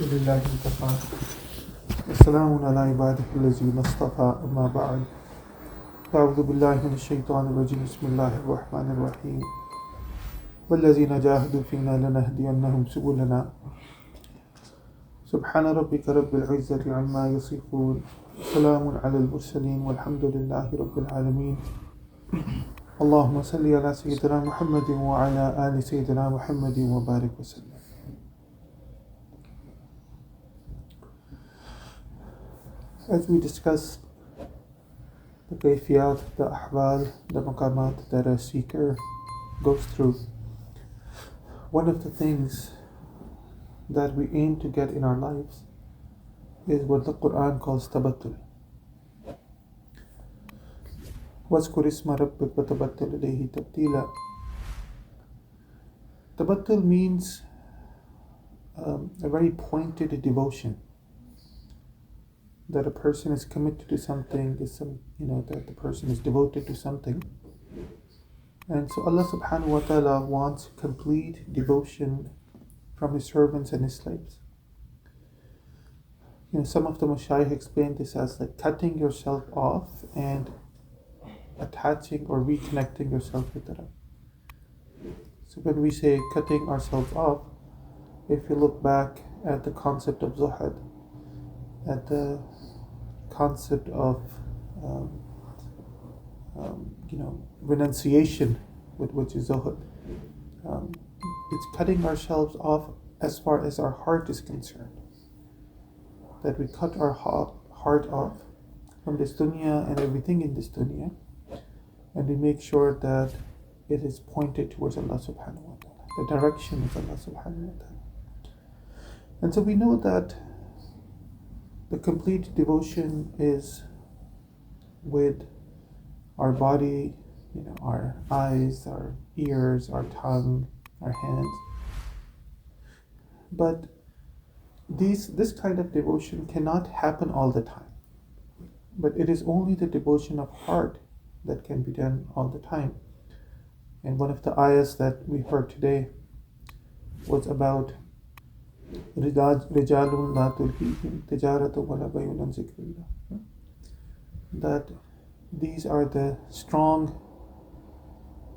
لله وكفى والسلام على عباده الذين اصطفى أما بعد أعوذ بالله من الشيطان الرجيم بسم الله الرحمن الرحيم والذين جاهدوا فينا لنهدينهم سبلنا سبحان ربك رب العزة عما يصفون سلام على المرسلين والحمد لله رب العالمين اللهم صل على سيدنا محمد وعلى آل سيدنا محمد وبارك وسلم. As we discuss the kayfiyat, the ahwal, the maqamat that a seeker goes through, one of the things that we aim to get in our lives is what the Quran calls tabattul. وَاذْكُرِ اسْمَ رَبِّكَ وَتَبَتَّلْ إِلَيْهِ تَبْتِيلًا. Tabattul means a very pointed devotion, that a person is committed to something, that the person is devoted to something. And so Allah subhanahu wa ta'ala wants complete devotion from His servants and His slaves. Some of the mashayikh explain this as like cutting yourself off and attaching or reconnecting yourself with the Rabb. So when we say cutting ourselves off, if you look back at the concept of zuhad, at the concept of renunciation, which is zuhud, it's cutting ourselves off as far as our heart is concerned. That we cut our heart off from this dunya and everything in this dunya, and we make sure that it is pointed towards Allah subhanahu wa ta'ala. The direction is Allah subhanahu wa ta'ala. And so we know that the complete devotion is with our body, our eyes, our ears, our tongue, our hands. But this kind of devotion cannot happen all the time. But it is only the devotion of heart that can be done all the time. And one of the ayahs that we heard today was about رِجَالٌ لَا تُلْهِيهِمْ تِجَارَةٌ وَلَا بَيْعٌ عَنْ ذِكْرِ اللَّهِ. That these are the strong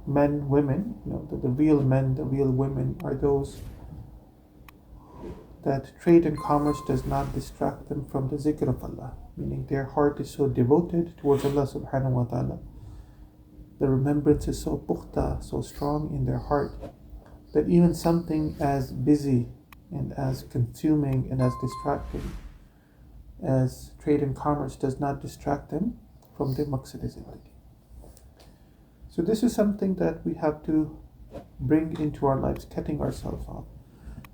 men, women, the real men, the real women are those that trade and commerce does not distract them from the zikr of Allah, meaning their heart is so devoted towards Allah subhanahu wa ta'ala. The remembrance is so pukhta, so strong in their heart, that even something as busy and as consuming and as distracting as trade and commerce does not distract them from their maqsad zindagi. So this is something that we have to bring into our lives, cutting ourselves off.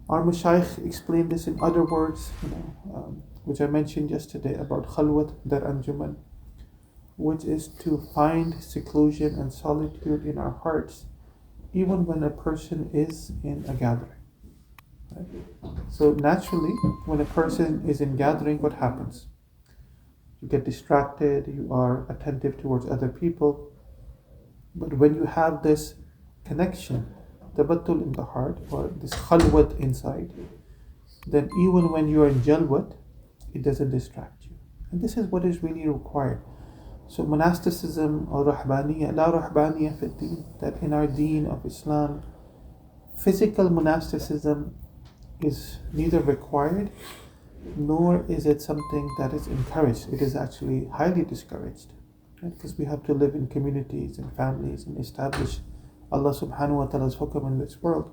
Our mashayikh explained this in other words, which I mentioned yesterday about khalwat dar anjuman, which is to find seclusion and solitude in our hearts, even when a person is in a gathering. Right? So naturally, when a person is in gathering, what happens? You get distracted, you are attentive towards other people. But when you have this connection, tabattul in the heart, or this khalwat inside, then even when you are in jalwat, it doesn't distract you. And this is what is really required. So monasticism or rahbaniyya, la rahbaniyya fi deen, that in our deen of Islam, physical monasticism is neither required nor is it something that is encouraged. It is actually highly discouraged, right? Because we have to live in communities and families and establish Allah subhanahu wa ta'ala's hukm in this world.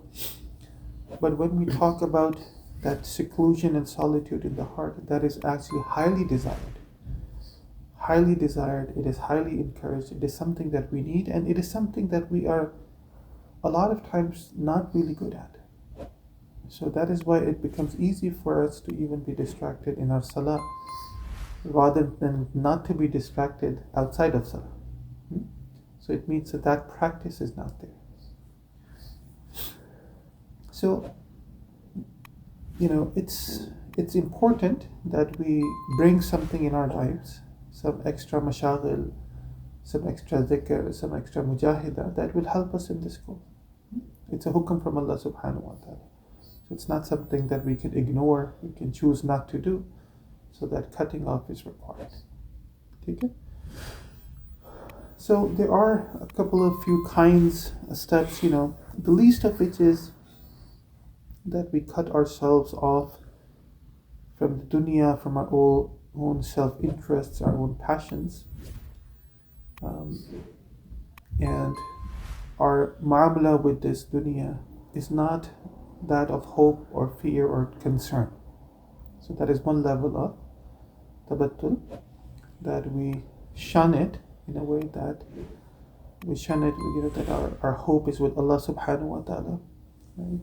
But when we talk about that seclusion and solitude in the heart, that is actually highly desired. Highly desired, it is highly encouraged, it is something that we need, and it is something that we are a lot of times not really good at. So that is why it becomes easy for us to even be distracted in our salah, rather than not to be distracted outside of salah. So it means that practice is not there. So, it's important that we bring something in our lives, some extra mashaghil, some extra dhikr, some extra mujahidah that will help us in this goal. It's a hukam from Allah subhanahu wa ta'ala. So it's not something that we can ignore, we can choose not to do. So that cutting off is required. Okay? So there are a couple of few steps, the least of which is that we cut ourselves off from the dunya, from our own self-interests, our own passions. And our mu'amala with this dunya is not that of hope or fear or concern. So that is one level of tabattul, that we shun it in a way that we shun it, that our hope is with Allah subhanahu wa ta'ala, right?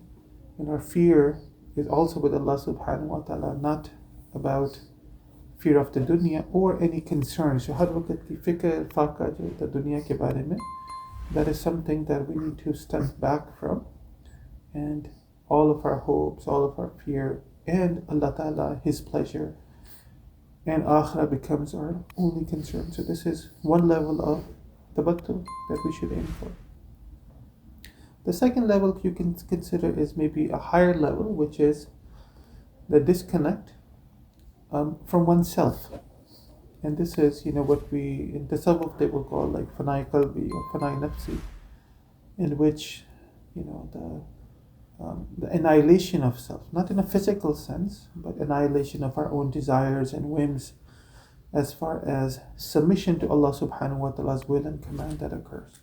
And our fear is also with Allah subhanahu wa ta'ala, not about fear of the dunya or any concern. So har waqt ki fikr faqa jo the dunya ke bare mein, that is something that we need to step back from, and all of our hopes, all of our fear, and Allah ta'ala, His pleasure, and akhirah becomes our only concern. So this is one level of tabattul that we should aim for. The second level you can consider is maybe a higher level, which is the disconnect from oneself. And this is, what we in tasawwuf they will call like fanai qalbi or fanai nafsi, in which, the annihilation of self, not in a physical sense, but annihilation of our own desires and whims, as far as submission to Allah subhanahu wa ta'ala's will and command that occurs.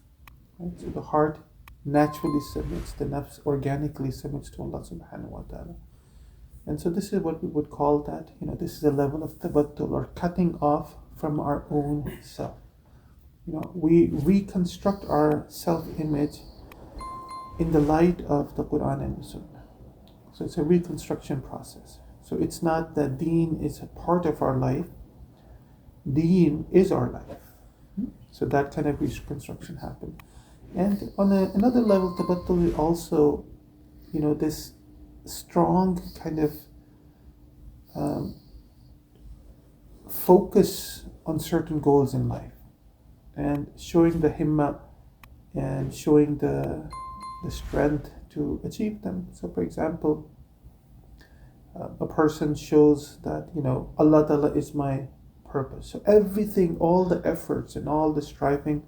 Right? So the heart naturally submits, the nafs organically submits to Allah subhanahu wa ta'ala. And so this is what we would call that, this is a level of tabattul, or cutting off from our own self. We reconstruct our self-image in the light of the Quran and the Sunnah. So it's a reconstruction process. So it's not that deen is a part of our life, deen is our life. So that kind of reconstruction happened. And on another level, tabattul is also, this strong kind of focus on certain goals in life, and showing the himmah and showing the strength to achieve them. So for example, a person shows that Allah Ta'ala is my purpose. So everything, all the efforts and all the striving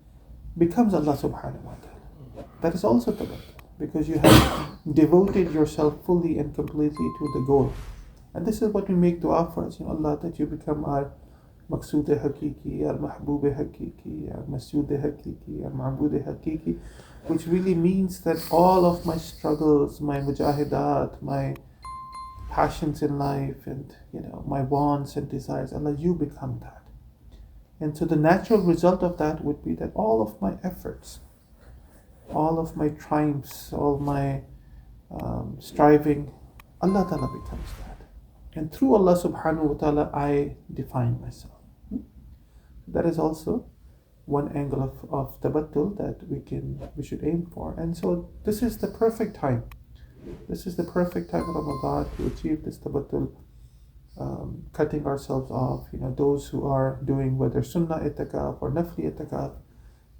becomes Allah subhanahu wa ta'ala. That is also tabattul, because you have devoted yourself fully and completely to the goal. And this is what we make dua for us, Allah, that you become our maqsood hakiki, our mahboob hakiki, our masjood hakiki, our ma'bud hakiki, which really means that all of my struggles, my mujahidat, my passions in life, and my wants and desires, Allah, you become that. And so the natural result of that would be that all of my efforts, all of my triumphs, all my striving, Allah Ta'ala becomes that. And through Allah subhanahu wa ta'ala, I define myself. That is also one angle of tabattul that we should aim for. And so this is the perfect time. This is the perfect time of Ramadan to achieve this tabattul, cutting ourselves off. Those who are doing whether sunnah itikaf or nafli itikaf,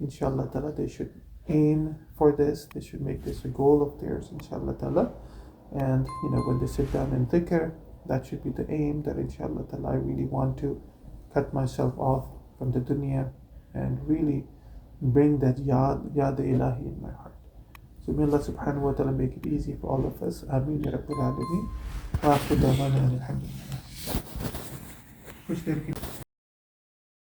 inshallah ta'ala, they should aim for this. They should make this a goal of theirs, inshallah ta'ala. And when they sit down in dhikr, that should be the aim, that inshallah ta'ala I really want to cut myself off from the dunya and really bring that yad ilahi in my heart. So may Allah subhanahu wa ta'ala make it easy for all of us. Ameen ya Rabbil Alameen. Wa akhiru da'wana alhamdulillah.